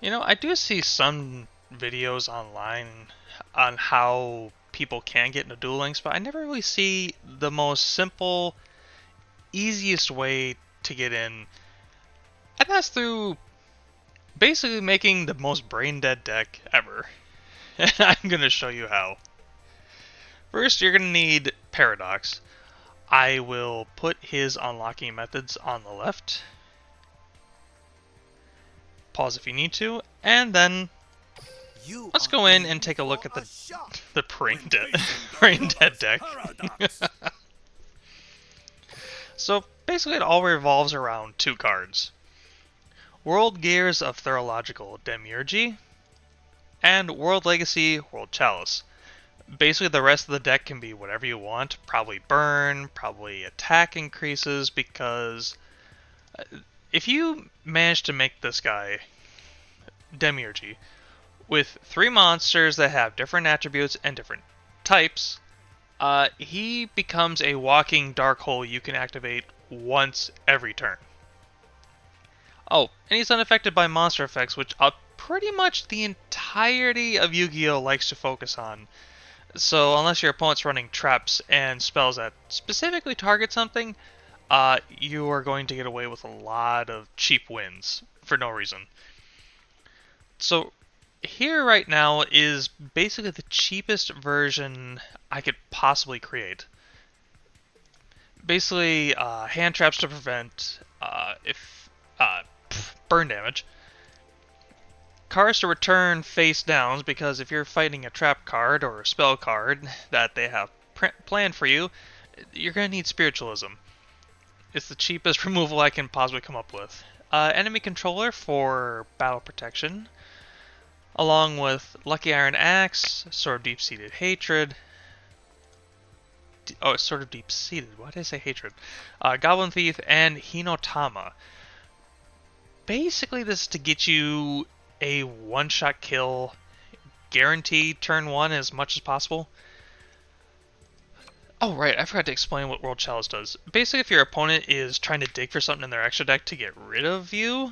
You know, I do see some videos online on how people can get into Duel Links, but I never really see the most simple, easiest way to get in. And that's through basically making the most brain dead deck ever. And I'm going to show you how. First, you're going to need Paradox. I will put his unlocking methods on the left. Pause if you need to, and then You let's are go in and in take a look for at a the shock the brain when dead facing the brain dead lover's deck. paradox. So basically, it all revolves around two cards: World Gears of Thurological Demiurgy and World Legacy World Chalice. Basically, the rest of the deck can be whatever you want. Probably burn, probably attack increases, because if you manage to make this guy Demiurgy with three monsters that have different attributes and different types, he becomes a walking dark hole you can activate once every turn. Oh, and he's unaffected by monster effects, which pretty much the entirety of Yu-Gi-Oh likes to focus on. So unless your opponent's running traps and spells that specifically target something, you are going to get away with a lot of cheap wins for no reason. So here right now is basically the cheapest version I could possibly create. Basically, hand traps to prevent if burn damage. Cards to return face downs, because if you're fighting a trap card or a spell card that they have planned for you, you're going to need spiritualism. It's the cheapest removal I can possibly come up with. Enemy controller for battle protection, along with Lucky Iron Axe, Sword of Deep Seated Hatred. Oh, it's sort of deep seated. Why did I say hatred? Goblin Thief and Hinotama. Basically, this is to get you a one-shot kill, guaranteed turn one as much as possible. Oh, right, I forgot to explain what World Chalice does. Basically, if your opponent is trying to dig for something in their extra deck to get rid of you,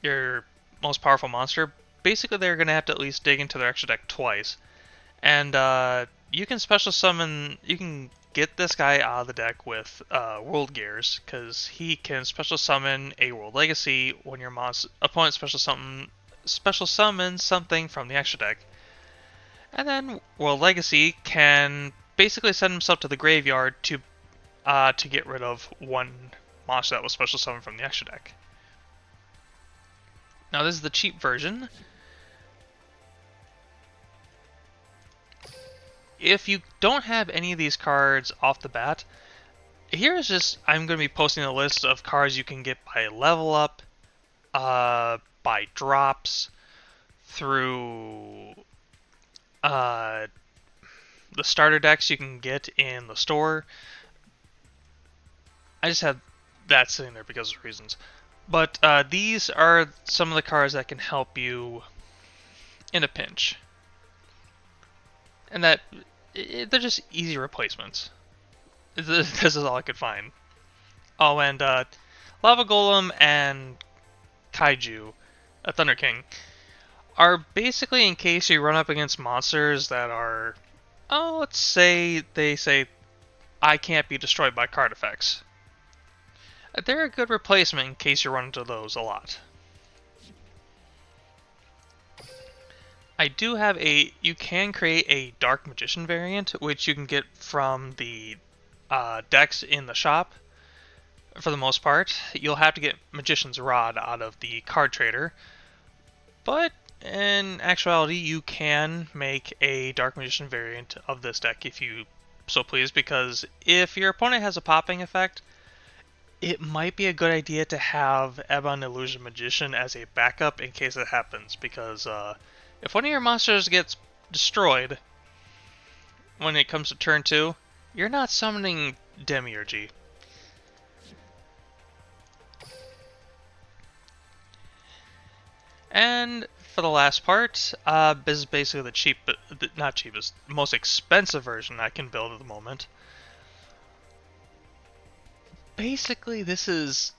your most powerful monster, basically they're going to have to at least dig into their extra deck twice. And you can special summon, you can get this guy out of the deck with World Gears, because he can special summon a World Legacy when your opponent special summons something from the extra deck. And then World Legacy can basically send himself to the graveyard to get rid of one monster that was special summoned from the extra deck. Now this is the cheap version. If you don't have any of these cards off the bat, here is just I'm going to be posting a list of cards you can get by level up, by drops, through uh, the starter decks you can get in the store. I just have that sitting there because of reasons. But these are some of the cards that can help you in a pinch. And they're just easy replacements. This is all I could find. Oh, and Lava Golem and Kaiju, a Thunder King, are basically in case you run up against monsters that are, oh, let's say they say, I can't be destroyed by card effects. They're a good replacement in case you run into those a lot. I do have you can create a Dark Magician variant, which you can get from the decks in the shop. For the most part, you'll have to get Magician's Rod out of the card trader, but in actuality, you can make a Dark Magician variant of this deck if you so please, because if your opponent has a popping effect, it might be a good idea to have Ebon Illusion Magician as a backup in case it happens, because if one of your monsters gets destroyed when it comes to turn 2, you're not summoning Demiurgy. And for the last part, this is basically not cheapest, most expensive version I can build at the moment. Basically, this is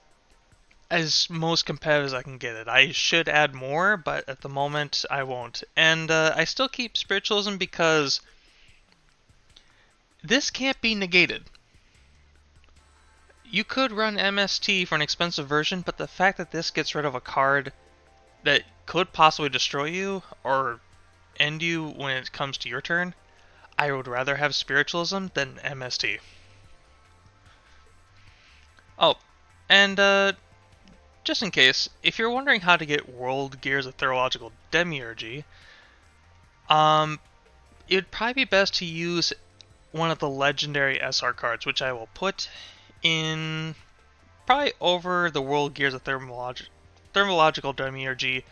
as most competitive as I can get it. I should add more, but at the moment I won't. And I still keep spiritualism because this can't be negated. You could run MST for an expensive version, but the fact that this gets rid of a card that could possibly destroy you or end you when it comes to your turn, I would rather have spiritualism than MST. Oh, and just in case, if you're wondering how to get World Gears of Theurgical Demiurgy, um, it would probably be best to use one of the legendary SR cards, which I will put in probably over the World Gears of Thermological Demiurgy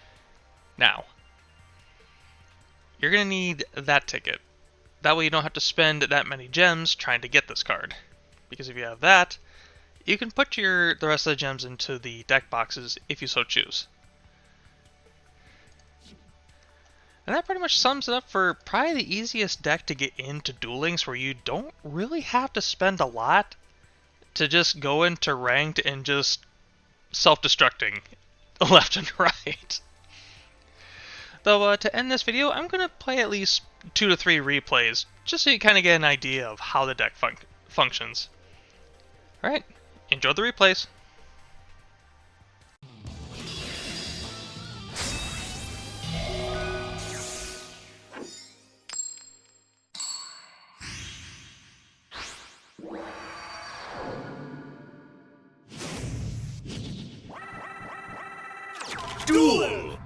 now. You're going to need that ticket. That way you don't have to spend that many gems trying to get this card. Because if you have that, you can put the rest of the gems into the deck boxes if you so choose. And that pretty much sums it up for probably the easiest deck to get into Duel Links, where you don't really have to spend a lot to just go into ranked and just self-destructing left and right. Though to end this video, I'm going to play at least 2 to 3 replays, just so you kind of get an idea of how the deck functions. Alright, enjoy the replays. Duel!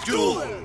Duel!